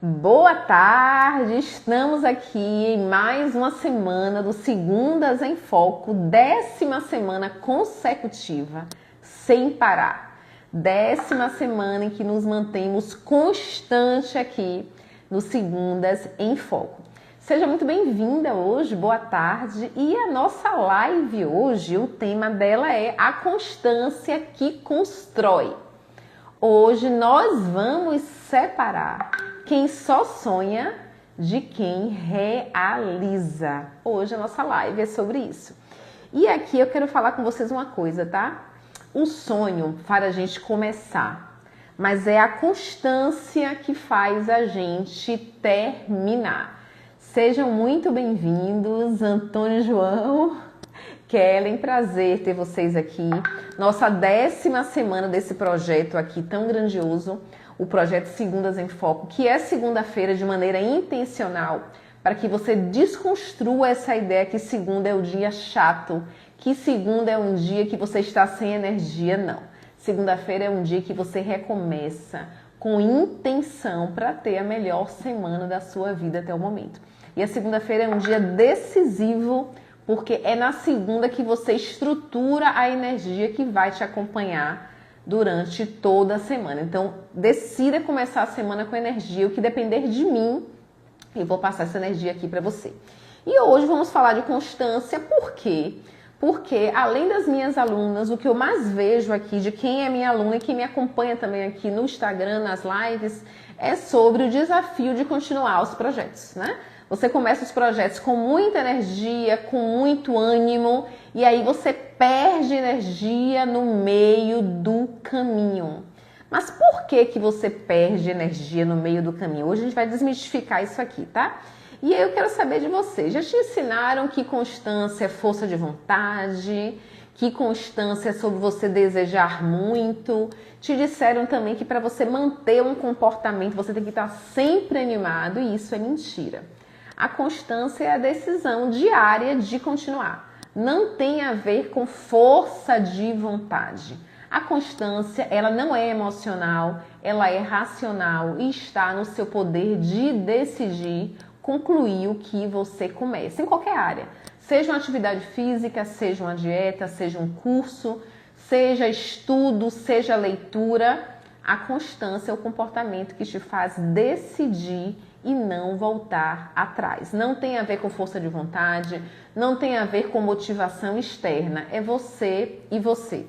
Boa tarde, estamos aqui em mais uma semana do Segundas em Foco, 10ª semana consecutiva, sem parar. 10ª semana em que nos mantemos constante aqui no Segundas em Foco. Seja muito bem-vinda hoje, boa tarde. E a nossa live hoje, o tema dela é a constância que constrói. Hoje nós vamos separar quem só sonha de quem realiza. Hoje a nossa live é sobre isso. E aqui eu quero falar com vocês uma coisa, tá? O sonho faz a gente começar, mas é a constância que faz a gente terminar. Sejam muito bem-vindos, Antônio e João. Kellen, prazer ter vocês aqui. Nossa 10ª semana desse projeto aqui tão grandioso, o projeto Segundas em Foco, que é segunda-feira de maneira intencional, para que você desconstrua essa ideia que segunda é o dia chato, que segunda é um dia que você está sem energia, não. Segunda-feira é um dia que você recomeça com intenção para ter a melhor semana da sua vida até o momento. E a segunda-feira é um dia decisivo, porque é na segunda que você estrutura a energia que vai te acompanhar durante toda a semana. Então, decida começar a semana com energia. O que depender de mim, eu vou passar essa energia aqui para você. E hoje vamos falar de constância. Por quê? Porque, além das minhas alunas, o que eu mais vejo aqui de quem é minha aluna e quem me acompanha também aqui no Instagram, nas lives, é sobre o desafio de continuar os projetos, né? Você começa os projetos com muita energia, com muito ânimo, e aí você perde energia no meio do caminho. Mas por que você perde energia no meio do caminho? Hoje a gente vai desmistificar isso aqui, tá? E aí eu quero saber de vocês. Já te ensinaram que constância é força de vontade? Que constância é sobre você desejar muito? Te disseram também que para você manter um comportamento você tem que estar sempre animado, e isso é mentira. A constância é a decisão diária de continuar. Não tem a ver com força de vontade. A constância, ela não é emocional, ela é racional e está no seu poder de decidir concluir o que você começa, em qualquer área. Seja uma atividade física, seja uma dieta, seja um curso, seja estudo, seja leitura. A constância é o comportamento que te faz decidir e não voltar atrás. Não tem a ver com força de vontade, não tem a ver com motivação externa, é você e você.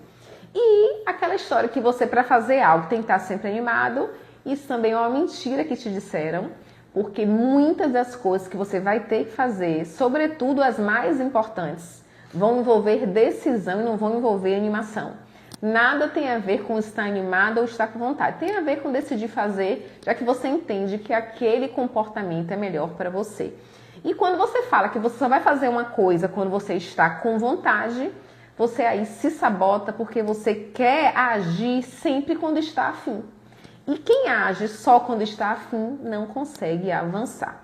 E aquela história que você, para fazer algo, tem que estar sempre animado, isso também é uma mentira que te disseram, porque muitas das coisas que você vai ter que fazer, sobretudo as mais importantes, vão envolver decisão e não vão envolver animação. Nada tem a ver com estar animado ou estar com vontade. Tem a ver com decidir fazer, já que você entende que aquele comportamento é melhor para você. E quando você fala que você só vai fazer uma coisa quando você está com vontade, você aí se sabota porque você quer agir sempre quando está afim. E quem age só quando está afim não consegue avançar.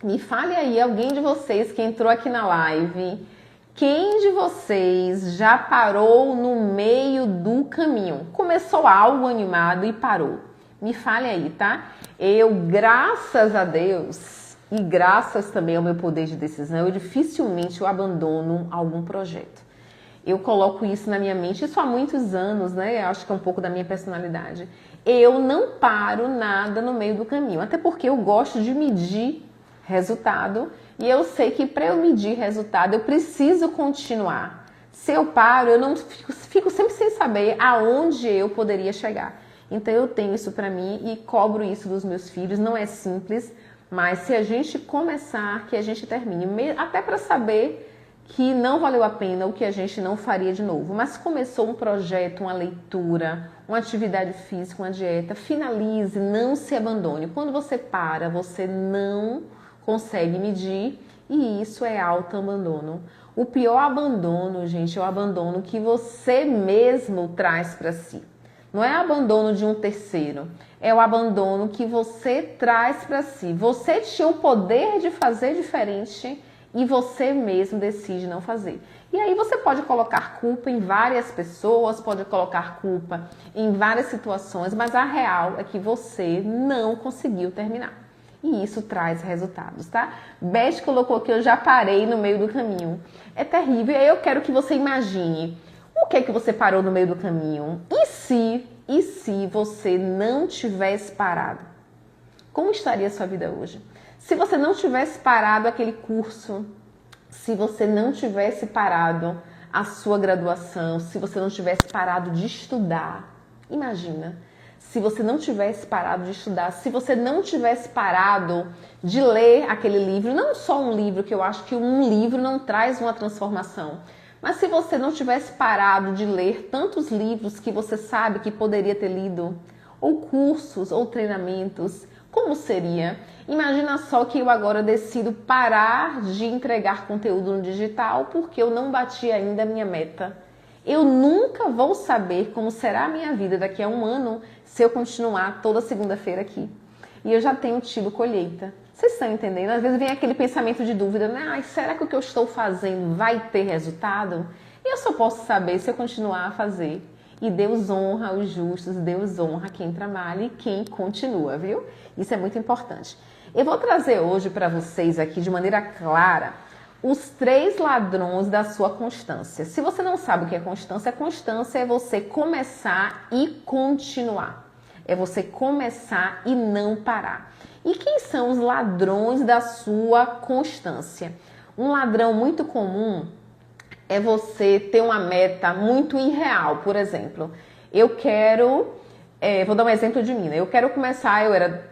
Me fale aí, alguém de vocês que entrou aqui na live, quem de vocês já parou no meio do caminho? Começou algo animado e parou? Me fale aí, tá? Eu, graças a Deus, e graças também ao meu poder de decisão, eu dificilmente abandono algum projeto. Eu coloco isso na minha mente, isso há muitos anos, né? Eu acho que é um pouco da minha personalidade. Eu não paro nada no meio do caminho, até porque eu gosto de medir resultado. E eu sei que para eu medir resultado, eu preciso continuar. Se eu paro, eu não fico sempre sem saber aonde eu poderia chegar. Então eu tenho isso para mim e cobro isso dos meus filhos. Não é simples, mas se a gente começar, que a gente termine. Até para saber que não valeu a pena ou que a gente não faria de novo. Mas começou um projeto, uma leitura, uma atividade física, uma dieta, finalize, não se abandone. Quando você para, você não consegue medir, e isso é autoabandono. O pior abandono, gente, é o abandono que você mesmo traz para si. Não é abandono de um terceiro, é o abandono que você traz para si. Você tinha o poder de fazer diferente e você mesmo decide não fazer. E aí você pode colocar culpa em várias pessoas, pode colocar culpa em várias situações, mas a real é que você não conseguiu terminar. E isso traz resultados, tá? Beth colocou que eu já parei no meio do caminho. É terrível. E aí eu quero que você imagine o que é que você parou no meio do caminho. E se você não tivesse parado? Como estaria a sua vida hoje? Se você não tivesse parado aquele curso, se você não tivesse parado a sua graduação, se você não tivesse parado de estudar, imagina. Se você não tivesse parado de estudar, se você não tivesse parado de ler aquele livro, não só um livro, que eu acho que um livro não traz uma transformação, mas se você não tivesse parado de ler tantos livros que você sabe que poderia ter lido, ou cursos, ou treinamentos, como seria? Imagina só que eu agora decido parar de entregar conteúdo no digital porque eu não bati ainda a minha meta. Eu nunca vou saber como será a minha vida daqui a um ano se eu continuar toda segunda-feira aqui. E eu já tenho tido colheita. Vocês estão entendendo? Às vezes vem aquele pensamento de dúvida, né? Ai, será que o que eu estou fazendo vai ter resultado? E eu só posso saber se eu continuar a fazer. E Deus honra os justos, Deus honra quem trabalha e quem continua, viu? Isso é muito importante. Eu vou trazer hoje para vocês aqui de maneira clara os 3 ladrões da sua constância. Se você não sabe o que é constância é você começar e continuar. É você começar e não parar. E quem são os ladrões da sua constância? Um ladrão muito comum é você ter uma meta muito irreal. Por exemplo, eu quero... vou dar um exemplo de mim, né? Eu quero começar,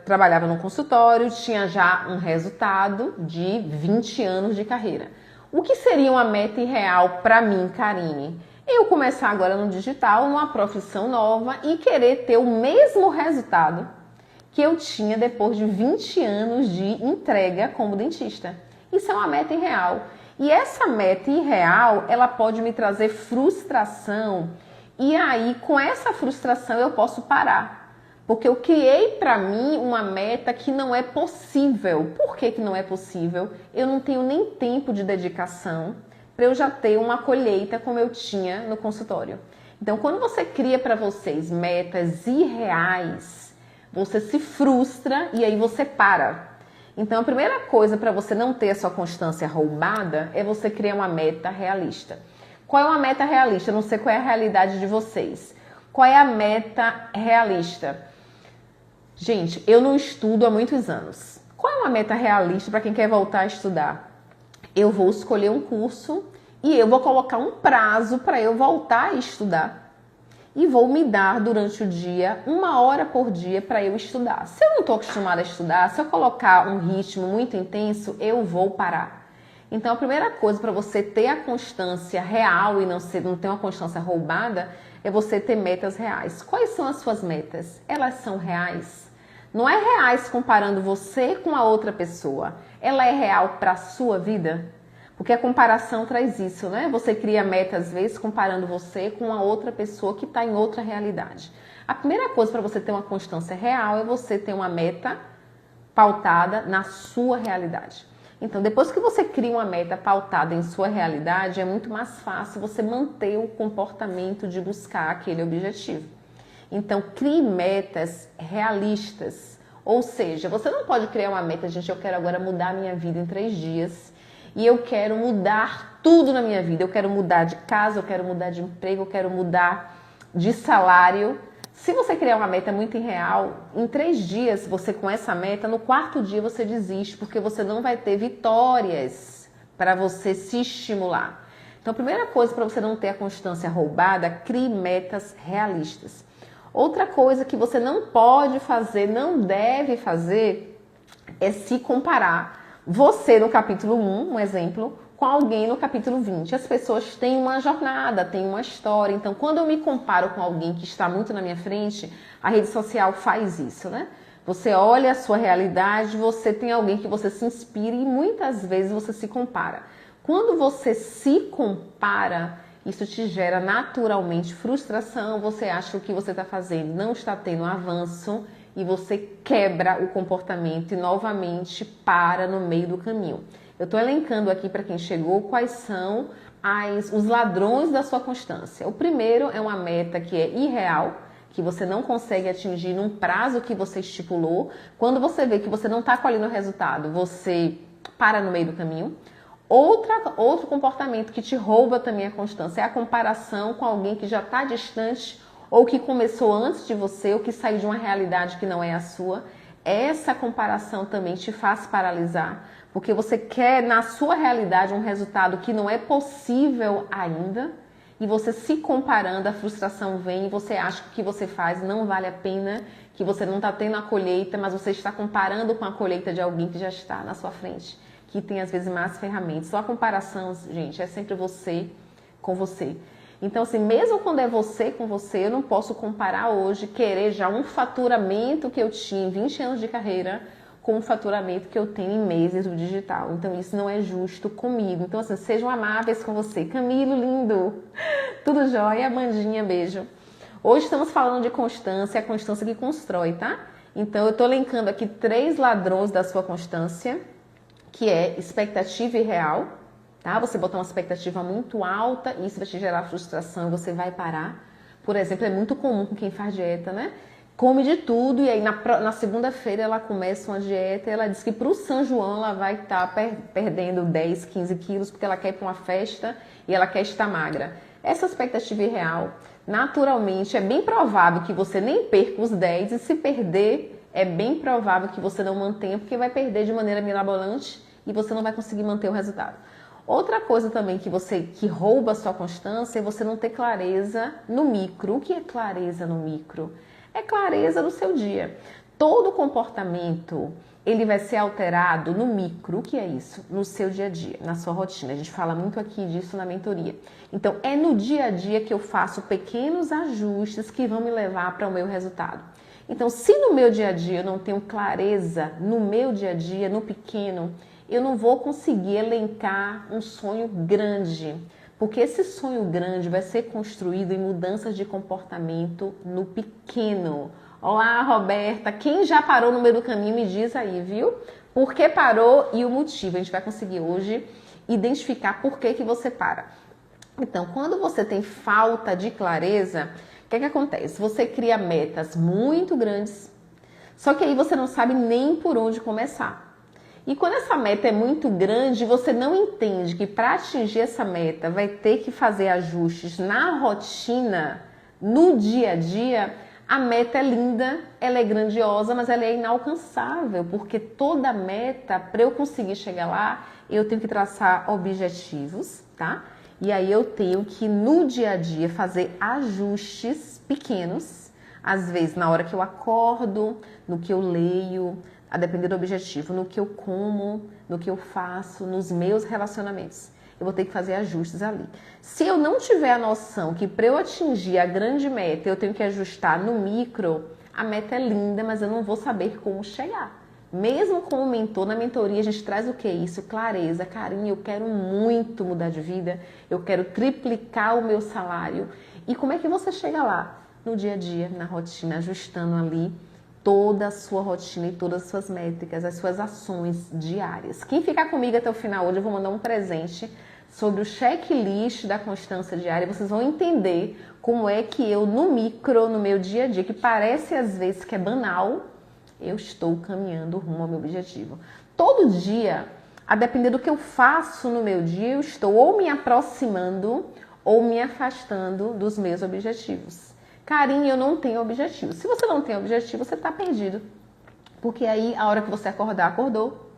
trabalhava num consultório, tinha já um resultado de 20 anos de carreira. O que seria uma meta irreal para mim, Karine? Eu começar agora no digital, numa profissão nova e querer ter o mesmo resultado que eu tinha depois de 20 anos de entrega como dentista. Isso é uma meta irreal. E essa meta irreal, ela pode me trazer frustração. E aí, com essa frustração, eu posso parar. Porque eu criei para mim uma meta que não é possível. Por que não é possível? Eu não tenho nem tempo de dedicação para eu já ter uma colheita como eu tinha no consultório. Então, quando você cria para vocês metas irreais, você se frustra e aí você para. Então, a primeira coisa para você não ter a sua constância roubada é você criar uma meta realista. Qual é uma meta realista? Eu não sei qual é a realidade de vocês. Qual é a meta realista? Gente, eu não estudo há muitos anos. Qual é uma meta realista para quem quer voltar a estudar? Eu vou escolher um curso e eu vou colocar um prazo para eu voltar a estudar. E vou me dar durante o dia 1 hora por dia para eu estudar. Se eu não estou acostumada a estudar, se eu colocar um ritmo muito intenso, eu vou parar. Então, a primeira coisa para você ter a constância real e não ter uma constância roubada é você ter metas reais. Quais são as suas metas? Elas são reais? Não é reais comparando você com a outra pessoa. Ela é real para a sua vida? Porque a comparação traz isso, né? Você cria metas, às vezes, comparando você com a outra pessoa que está em outra realidade. A primeira coisa para você ter uma constância real é você ter uma meta pautada na sua realidade. Então, depois que você cria uma meta pautada em sua realidade, é muito mais fácil você manter o comportamento de buscar aquele objetivo. Então, crie metas realistas. Ou seja, você não pode criar uma meta, gente, eu quero agora mudar a minha vida em 3 dias. E eu quero mudar tudo na minha vida. Eu quero mudar de casa, eu quero mudar de emprego, eu quero mudar de salário. Se você criar uma meta muito irreal, em 3 dias você com essa meta, no 4º dia você desiste, porque você não vai ter vitórias para você se estimular. Então, a primeira coisa para você não ter a constância roubada, crie metas realistas. Outra coisa que você não pode fazer, não deve fazer, é se comparar. Você no capítulo 1, um exemplo, com alguém no capítulo 20. As pessoas têm uma jornada, têm uma história. Então, quando eu me comparo com alguém que está muito na minha frente, a rede social faz isso, né? Você olha a sua realidade, você tem alguém que você se inspira e muitas vezes você se compara. Quando você se compara, isso te gera naturalmente frustração, você acha que o que você está fazendo não está tendo avanço e você quebra o comportamento e novamente para no meio do caminho. Eu estou elencando aqui para quem chegou quais são os ladrões da sua constância. O primeiro é uma meta que é irreal, que você não consegue atingir num prazo que você estipulou, quando você vê que você não está colhendo o resultado, você para no meio do caminho. Outro comportamento que te rouba também a constância é a comparação com alguém que já está distante ou que começou antes de você ou que saiu de uma realidade que não é a sua. Essa comparação também te faz paralisar, porque você quer na sua realidade um resultado que não é possível ainda. E você se comparando, a frustração vem e você acha que o que você faz não vale a pena, que você não está tendo a colheita, mas você está comparando com a colheita de alguém que já está na sua frente, que tem às vezes mais ferramentas. Só a comparação, gente, é sempre você com você. Então, assim, mesmo quando é você com você, eu não posso comparar hoje, querer já um faturamento que eu tinha em 20 anos de carreira com o faturamento que eu tenho em meses do digital. Então, isso não é justo comigo. Então, assim, sejam amáveis com você. Camilo, lindo! Tudo jóia? Amandinha, beijo. Hoje estamos falando de constância, a constância que constrói, tá? Então, eu tô elencando aqui 3 ladrões da sua constância, que é expectativa irreal, tá? Você botar uma expectativa muito alta, isso vai te gerar frustração e você vai parar. Por exemplo, é muito comum com quem faz dieta, né? Come de tudo e aí na segunda-feira ela começa uma dieta e ela diz que para o São João ela vai estar perdendo 10, 15 quilos porque ela quer ir para uma festa e ela quer estar magra. Essa expectativa irreal, naturalmente, é bem provável que você nem perca os 10 e se perder, é bem provável que você não mantenha porque vai perder de maneira mirabolante e você não vai conseguir manter o resultado. Outra coisa também que rouba a sua constância é você não ter clareza no micro. O que é clareza no micro? É clareza no seu dia. Todo comportamento, ele vai ser alterado no micro. O que é isso? No seu dia a dia, na sua rotina. A gente fala muito aqui disso na mentoria. Então, é no dia a dia que eu faço pequenos ajustes que vão me levar para o meu resultado. Então, se no meu dia a dia eu não tenho clareza no meu dia a dia, no pequeno, eu não vou conseguir elencar um sonho grande. Porque esse sonho grande vai ser construído em mudanças de comportamento no pequeno. Olá, Roberta. Quem já parou no meio do caminho me diz aí, viu? Por que parou e o motivo. A gente vai conseguir hoje identificar por que você para. Então, quando você tem falta de clareza, o que acontece? Você cria metas muito grandes, só que aí você não sabe nem por onde começar. E quando essa meta é muito grande, você não entende que para atingir essa meta vai ter que fazer ajustes na rotina, no dia a dia. A meta é linda, ela é grandiosa, mas ela é inalcançável, porque toda meta, para eu conseguir chegar lá, eu tenho que traçar objetivos, tá? E aí eu tenho que no dia a dia fazer ajustes pequenos, às vezes na hora que eu acordo, no que eu leio, a depender do objetivo, no que eu como, no que eu faço, nos meus relacionamentos. Eu vou ter que fazer ajustes ali. Se eu não tiver a noção que para eu atingir a grande meta eu tenho que ajustar no micro, a meta é linda, mas eu não vou saber como chegar. Mesmo com o mentor, na mentoria a gente traz o que é isso? Clareza, carinho, eu quero muito mudar de vida, eu quero triplicar o meu salário. E como é que você chega lá? No dia a dia, na rotina, ajustando ali toda a sua rotina e todas as suas métricas, as suas ações diárias. Quem ficar comigo até o final hoje, eu vou mandar um presente sobre o checklist da constância diária. Vocês vão entender como é que eu, no micro, no meu dia a dia, que parece às vezes que é banal, eu estou caminhando rumo ao meu objetivo. Todo dia, a depender do que eu faço no meu dia, eu estou ou me aproximando ou me afastando dos meus objetivos. Carinho, eu não tenho objetivo. Se você não tem objetivo, você está perdido. Porque aí, a hora que você acordar, acordou.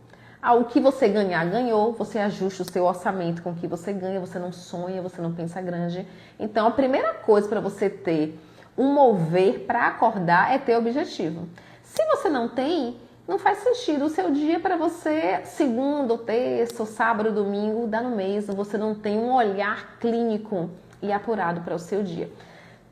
O que você ganhar, ganhou. Você ajusta o seu orçamento com o que você ganha. Você não sonha, você não pensa grande. Então, a primeira coisa para você ter um mover para acordar é ter objetivo. Se você não tem, não faz sentido o seu dia para você, segunda, ou terça, ou sábado, ou domingo, dá no mesmo. Você não tem um olhar clínico e apurado para o seu dia.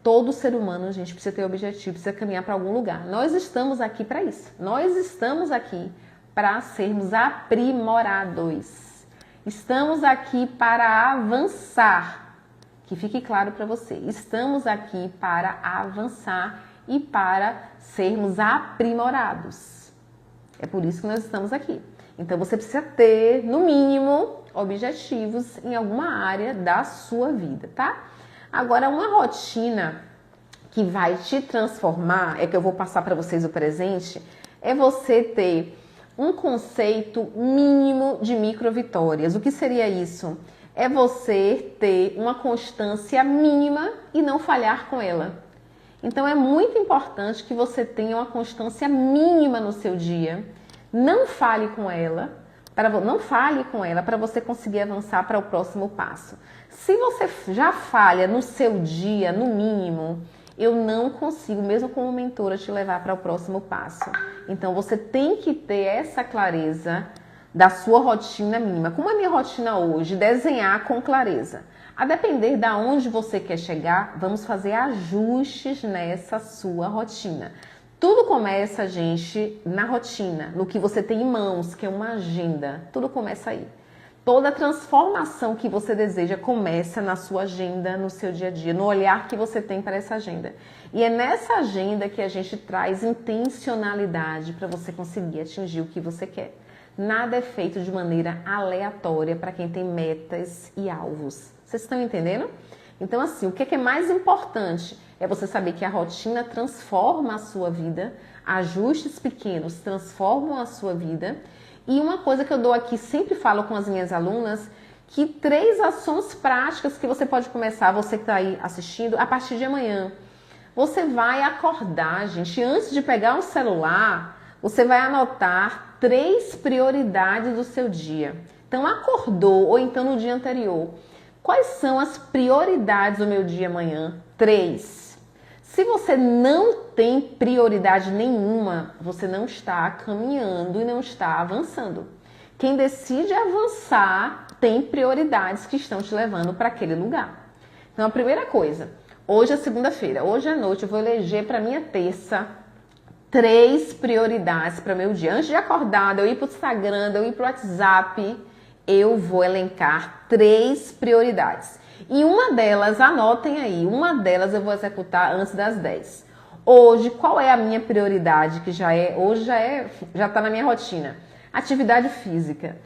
Todo ser humano, gente, precisa ter objetivo, precisa caminhar para algum lugar. Nós estamos aqui para isso. Nós estamos aqui para sermos aprimorados. Estamos aqui para avançar. Que fique claro para você. Estamos aqui para avançar e para sermos aprimorados. É por isso que nós estamos aqui. Então você precisa ter, no mínimo, objetivos em alguma área da sua vida, tá? Agora, uma rotina que vai te transformar, é que eu vou passar para vocês o presente, é você ter um conceito mínimo de micro-vitórias. O que seria isso? É você ter uma constância mínima e não falhar com ela. Então é muito importante que você tenha uma constância mínima no seu dia. Não fale com ela, para você conseguir avançar para o próximo passo. Se você já falha no seu dia, no mínimo, eu não consigo, mesmo como mentora, te levar para o próximo passo. Então você tem que ter essa clareza da sua rotina mínima. Como é a minha rotina hoje? Desenhar com clareza. A depender de onde você quer chegar, vamos fazer ajustes nessa sua rotina. Tudo começa, gente, na rotina, no que você tem em mãos, que é uma agenda. Tudo começa aí. Toda transformação que você deseja começa na sua agenda, no seu dia a dia, no olhar que você tem para essa agenda. E é nessa agenda que a gente traz intencionalidade para você conseguir atingir o que você quer. Nada é feito de maneira aleatória para quem tem metas e alvos. Vocês estão entendendo? Então, assim, o que é mais importante é você saber que a rotina transforma a sua vida, ajustes pequenos transformam a sua vida. E uma coisa que eu dou aqui, sempre falo com as minhas alunas, que 3 ações práticas que você pode começar, você que está aí assistindo, a partir de amanhã. Você vai acordar, gente, antes de pegar um celular, você vai anotar 3 prioridades do seu dia. Então, acordou, ou então no dia anterior. Quais são as prioridades do meu dia amanhã? 3. Se você não tem prioridade nenhuma, você não está caminhando e não está avançando. Quem decide avançar tem prioridades que estão te levando para aquele lugar. Então, a primeira coisa, hoje é segunda-feira, hoje à noite eu vou eleger para minha terça 3 prioridades para o meu dia. Antes de acordar, eu ir para o Instagram, eu ir para o WhatsApp, eu vou elencar 3 prioridades. E uma delas, anotem aí, uma delas eu vou executar antes das 10. Hoje, qual é a minha prioridade? Que hoje já está na minha rotina. Atividade física.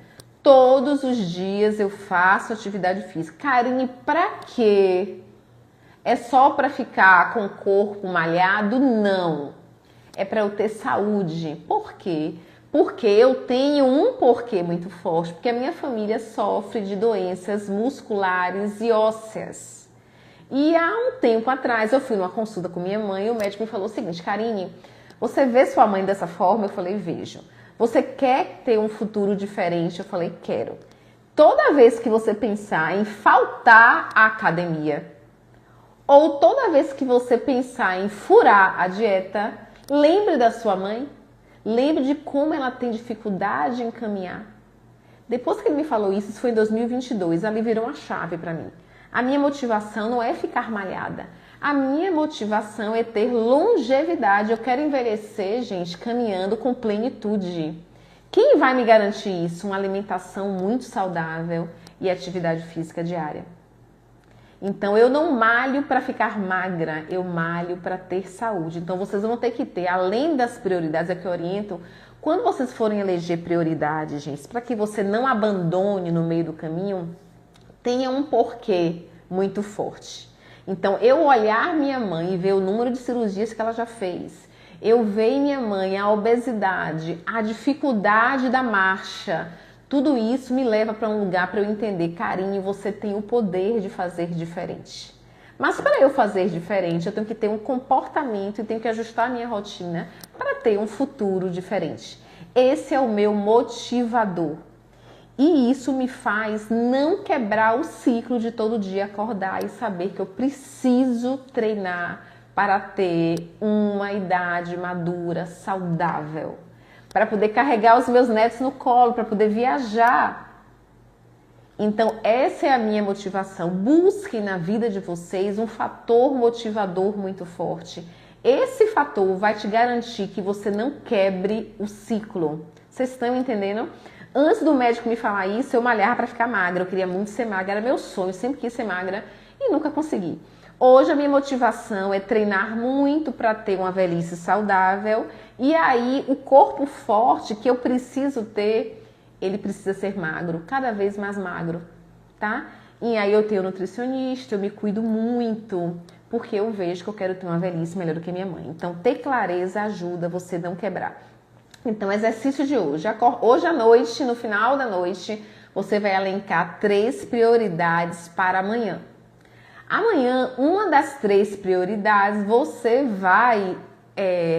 Todos os dias eu faço atividade física. Karine, pra quê? É só para ficar com o corpo malhado? Não. É para eu ter saúde. Por quê? Porque eu tenho um porquê muito forte, porque a minha família sofre de doenças musculares e ósseas. E há um tempo atrás eu fui numa consulta com minha mãe e o médico me falou o seguinte: Karine, você vê sua mãe dessa forma? Eu falei, vejo. Você quer ter um futuro diferente? Eu falei, quero. Toda vez que você pensar em faltar à academia, ou toda vez que você pensar em furar a dieta, lembre da sua mãe. Lembre de como ela tem dificuldade em caminhar. Depois que ele me falou isso foi em 2022, ali virou uma chave para mim. A minha motivação não é ficar malhada. A minha motivação é ter longevidade. Eu quero envelhecer, gente, caminhando com plenitude. Quem vai me garantir isso? Uma alimentação muito saudável e atividade física diária. Então, eu não malho para ficar magra, eu malho para ter saúde. Então, vocês vão ter que ter, além das prioridades, é que eu oriento, quando vocês forem eleger prioridades, gente, para que você não abandone no meio do caminho, tenha um porquê muito forte. Então, eu olhar minha mãe e ver o número de cirurgias que ela já fez, eu ver em minha mãe a obesidade, a dificuldade da marcha, tudo isso me leva para um lugar para eu entender, Karine, você tem o poder de fazer diferente. Mas para eu fazer diferente, eu tenho que ter um comportamento e tenho que ajustar a minha rotina para ter um futuro diferente. Esse é o meu motivador. E isso me faz não quebrar o ciclo de todo dia acordar e saber que eu preciso treinar para ter uma idade madura, saudável. Para poder carregar os meus netos no colo, para poder viajar. Então, essa é a minha motivação. Busquem na vida de vocês um fator motivador muito forte. Esse fator vai te garantir que você não quebre o ciclo. Vocês estão entendendo? Antes do médico me falar isso, eu malhava para ficar magra. Eu queria muito ser magra, era meu sonho, eu sempre quis ser magra e nunca consegui. Hoje a minha motivação é treinar muito para ter uma velhice saudável e aí o corpo forte que eu preciso ter, ele precisa ser magro, cada vez mais magro, tá? E aí eu tenho nutricionista, eu me cuido muito, porque eu vejo que eu quero ter uma velhice melhor do que minha mãe. Então, ter clareza ajuda você a não quebrar. Então, exercício de hoje. Hoje à noite, no final da noite, você vai elencar 3 prioridades para amanhã. Amanhã, uma das 3 prioridades você vai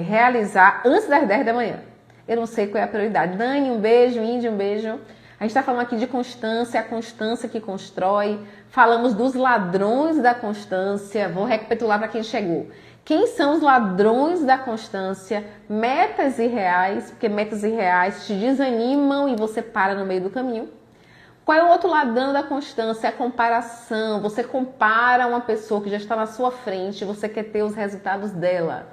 realizar antes das 10 da manhã. Eu não sei qual é a prioridade. Dani, um beijo. Índia, um beijo. A gente está falando aqui de constância, a constância que constrói. Falamos dos ladrões da constância. Vou recapitular para quem chegou. Quem são os ladrões da constância? Metas irreais, porque metas irreais te desanimam e você para no meio do caminho. Qual é o outro ladrão da constância? A comparação. Você compara uma pessoa que já está na sua frente e você quer ter os resultados dela.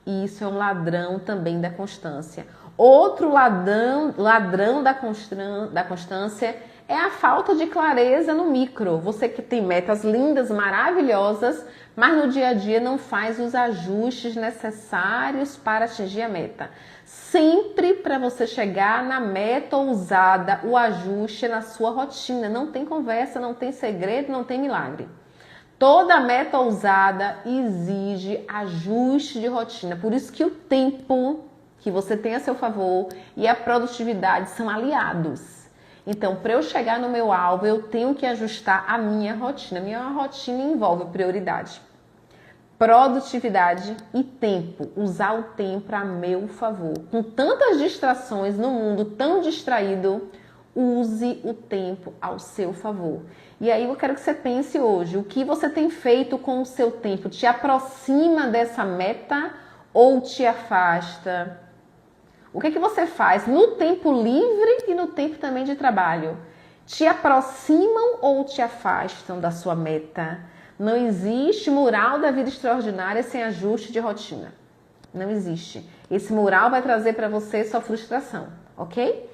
E isso é um ladrão também da constância. Outro ladrão da constância é a falta de clareza no micro. Você que tem metas lindas, maravilhosas, mas no dia a dia não faz os ajustes necessários para atingir a meta. Sempre para você chegar na meta ousada, o ajuste é na sua rotina. Não tem conversa, não tem segredo, não tem milagre. Toda meta ousada exige ajuste de rotina. Por isso que o tempo que você tem a seu favor e a produtividade são aliados. Então, para eu chegar no meu alvo, eu tenho que ajustar a minha rotina. Minha rotina envolve prioridade, produtividade e tempo. Usar o tempo a meu favor. Com tantas distrações no mundo tão distraído, use o tempo ao seu favor. E aí eu quero que você pense hoje, o que você tem feito com o seu tempo? Te aproxima dessa meta ou te afasta? O que é que você faz no tempo livre e no tempo também de trabalho? Te aproximam ou te afastam da sua meta? Não existe mural da vida extraordinária sem ajuste de rotina. Não existe. Esse mural vai trazer para você sua frustração, ok?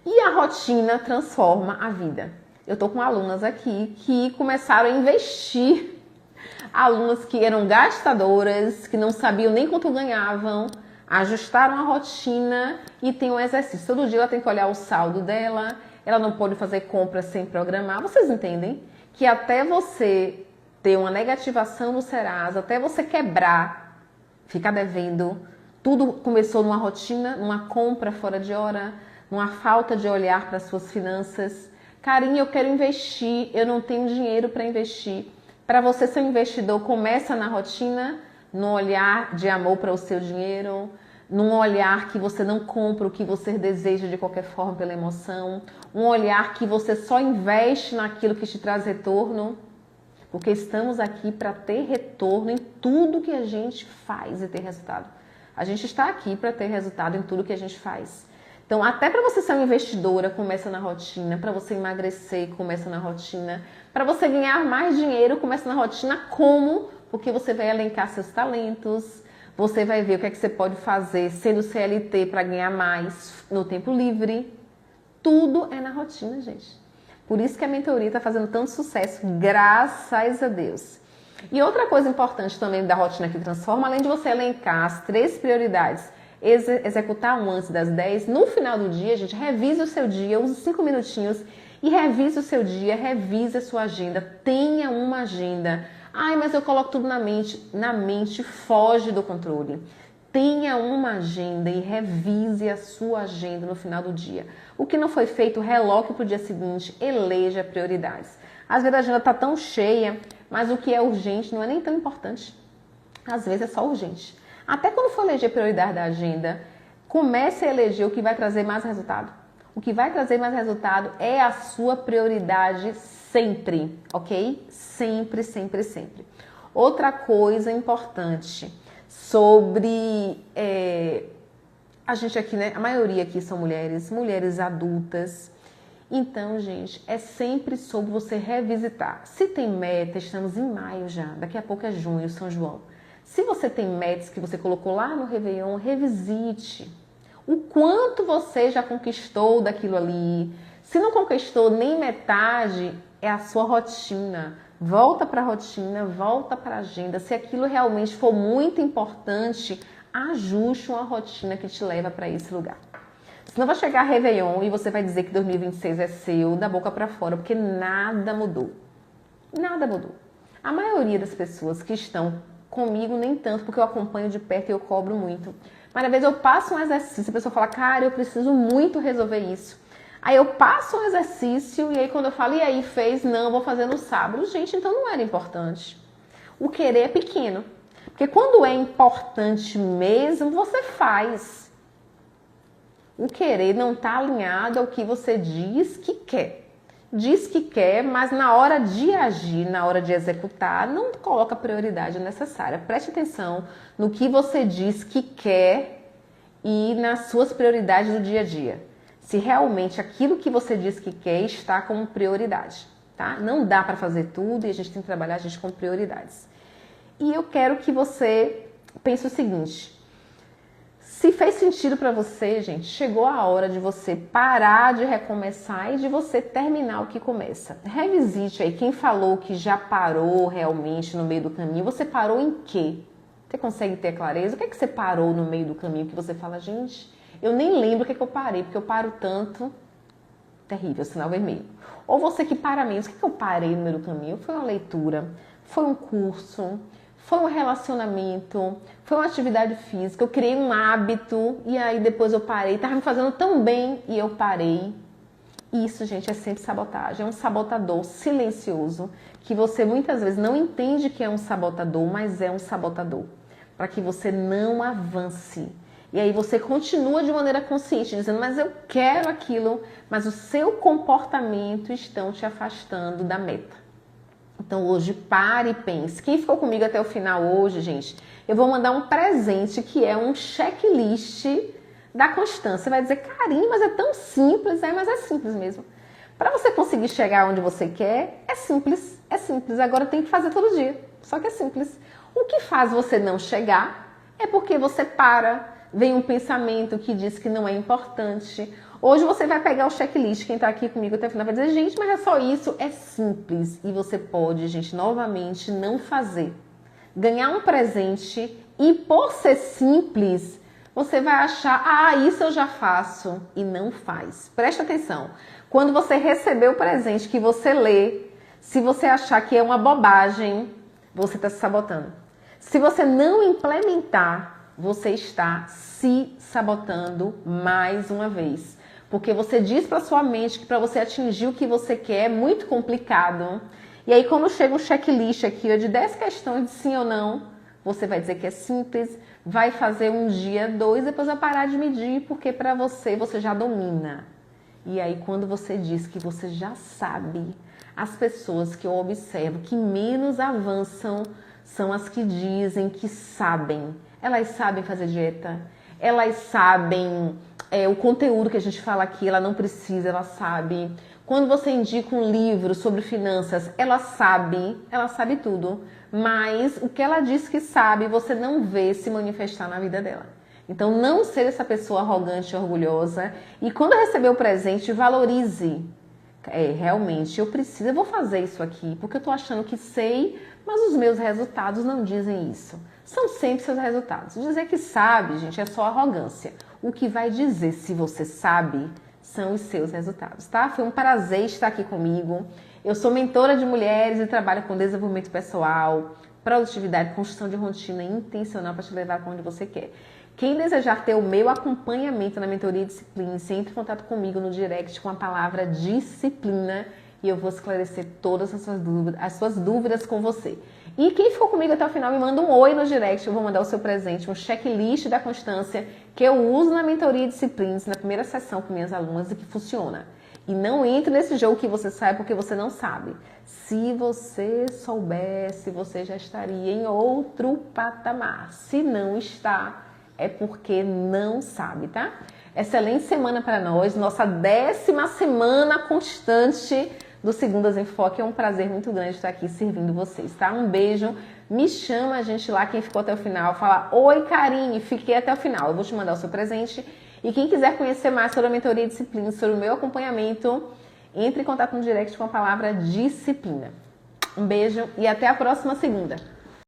E a rotina transforma a vida. Eu tô com alunas aqui que começaram a investir. Alunas que eram gastadoras, que não sabiam nem quanto ganhavam, ajustaram a rotina e tem um exercício. Todo dia ela tem que olhar o saldo dela, ela não pode fazer compras sem programar. Vocês entendem que até você ter uma negativação no Serasa, até você quebrar, ficar devendo, tudo começou numa rotina, numa compra fora de hora, numa falta de olhar para as suas finanças. Carinha, eu quero investir, eu não tenho dinheiro para investir. Para você ser um investidor, começa na rotina, no olhar de amor para o seu dinheiro, num olhar que você não compra o que você deseja de qualquer forma pela emoção, um olhar que você só investe naquilo que te traz retorno, porque estamos aqui para ter retorno em tudo que a gente faz e ter resultado. A gente está aqui para ter resultado em tudo que a gente faz. Então, até para você ser uma investidora, começa na rotina. Para você emagrecer, começa na rotina. Para você ganhar mais dinheiro, começa na rotina. Como? Porque você vai elencar seus talentos, você vai ver o que é que você pode fazer sendo CLT para ganhar mais no tempo livre. Tudo é na rotina, gente. Por isso que a mentoria está fazendo tanto sucesso, graças a Deus. E outra coisa importante também da rotina que transforma, além de você elencar as 3 prioridades, executar um antes das 10, no final do dia, gente, revise o seu dia, use 5 minutinhos e revise o seu dia, revise a sua agenda, tenha uma agenda. Ai, mas eu coloco tudo na mente foge do controle. Tenha uma agenda e revise a sua agenda no final do dia. O que não foi feito, reloque para o dia seguinte, eleja prioridades. Às vezes a agenda está tão cheia, mas o que é urgente não é nem tão importante. Às vezes é só urgente. Até quando for eleger prioridade da agenda, comece a eleger o que vai trazer mais resultado. O que vai trazer mais resultado é a sua prioridade sempre, ok? Sempre, sempre, sempre. Outra coisa importante sobre a gente aqui, né? A maioria aqui são mulheres adultas. Então, gente, é sempre sobre você revisitar. Se tem meta, estamos em maio já, daqui a pouco é junho, São João. Se você tem metas que você colocou lá no Réveillon, revisite. O quanto você já conquistou daquilo ali. Se não conquistou nem metade, é a sua rotina. Volta para a rotina, volta para a agenda. Se aquilo realmente for muito importante, ajuste uma rotina que te leva para esse lugar. Senão vai chegar Réveillon e você vai dizer que 2026 é seu, da boca para fora, porque nada mudou. Nada mudou. A maioria das pessoas que estão comigo, nem tanto, porque eu acompanho de perto e eu cobro muito. Mas às vezes eu passo um exercício, a pessoa fala, cara, eu preciso muito resolver isso. Aí eu passo um exercício e aí quando eu falo, e aí fez? Não, vou fazer no sábado. Gente, então não era importante. O querer é pequeno. Porque quando é importante mesmo, você faz. O querer não está alinhado ao que você diz que quer. Diz que quer, mas na hora de agir, na hora de executar, não coloca a prioridade necessária. Preste atenção no que você diz que quer e nas suas prioridades do dia a dia. Se realmente aquilo que você diz que quer está como prioridade, tá? Não dá para fazer tudo e a gente tem que trabalhar a gente com prioridades. E eu quero que você pense o seguinte: se fez sentido para você, gente, chegou a hora de você parar de recomeçar e de você terminar o que começa. Revisite aí quem falou que já parou realmente no meio do caminho. Você parou em quê? Você consegue ter clareza? O que é que você parou no meio do caminho que você fala, gente, eu nem lembro o que é que eu parei, porque eu paro tanto. Terrível, sinal vermelho. Ou você que para menos, o que é que eu parei no meio do caminho? Foi uma leitura, foi um curso, foi um relacionamento, foi uma atividade física, eu criei um hábito e aí depois eu parei, estava me fazendo tão bem e eu parei. Isso, gente, é sempre sabotagem, é um sabotador silencioso que você muitas vezes não entende que é um sabotador, mas é um sabotador, para que você não avance. E aí você continua de maneira consciente, dizendo, mas eu quero aquilo, mas o seu comportamento estão te afastando da meta. Então hoje pare e pense. Quem ficou comigo até o final hoje, gente, eu vou mandar um presente que é um checklist da constância. Você vai dizer, Karine, mas é tão simples. Mas é simples mesmo. Para você conseguir chegar onde você quer, é simples. É simples. Agora tem que fazer todo dia. Só que é simples. O que faz você não chegar é porque você para, vem um pensamento que diz que não é importante. Hoje você vai pegar o checklist, quem está aqui comigo até o final vai dizer, gente, mas é só isso, é simples. E você pode, gente, novamente não fazer. Ganhar um presente e por ser simples, você vai achar, isso eu já faço e não faz. Presta atenção, quando você receber o presente que você lê, se você achar que é uma bobagem, você está se sabotando. Se você não implementar, você está se sabotando mais uma vez. Porque você diz para sua mente que para você atingir o que você quer é muito complicado. E aí quando chega um checklist aqui de 10 questões de sim ou não, você vai dizer que é simples, vai fazer um dia, 2, depois vai parar de medir, porque para você já domina. E aí quando você diz que você já sabe, as pessoas que eu observo que menos avançam são as que dizem que sabem. Elas sabem fazer dieta, elas sabem o conteúdo que a gente fala aqui, ela não precisa, ela sabe. Quando você indica um livro sobre finanças, ela sabe tudo. Mas o que ela diz que sabe, você não vê se manifestar na vida dela. Então não seja essa pessoa arrogante e orgulhosa. E quando receber o presente, valorize. Realmente, eu vou fazer isso aqui, porque eu tô achando que sei, mas os meus resultados não dizem isso. São sempre seus resultados. Dizer que sabe, gente, é só arrogância. O que vai dizer se você sabe são os seus resultados, tá? Foi um prazer estar aqui comigo. Eu sou mentora de mulheres e trabalho com desenvolvimento pessoal, produtividade, construção de rotina intencional para te levar para onde você quer. Quem desejar ter o meu acompanhamento na mentoria Disciplina, entre em contato comigo no direct com a palavra disciplina e eu vou esclarecer todas as suas dúvidas com você. E quem ficou comigo até o final, me manda um oi no direct, eu vou mandar o seu presente, um checklist da constância que eu uso na mentoria Disciplinas, na primeira sessão com minhas alunas e que funciona. E não entre nesse jogo que você sabe porque você não sabe. Se você soubesse, você já estaria em outro patamar. Se não está, é porque não sabe, tá? Excelente semana para nós, nossa 10ª semana constante do Segundas em Foco. É um prazer muito grande estar aqui servindo vocês, tá? Um beijo, me chama a gente lá, quem ficou até o final, fala, oi Karine, fiquei até o final, eu vou te mandar o seu presente. E quem quiser conhecer mais sobre a mentoria Disciplina, sobre o meu acompanhamento, entre em contato no direct com a palavra disciplina. Um beijo e até a próxima segunda.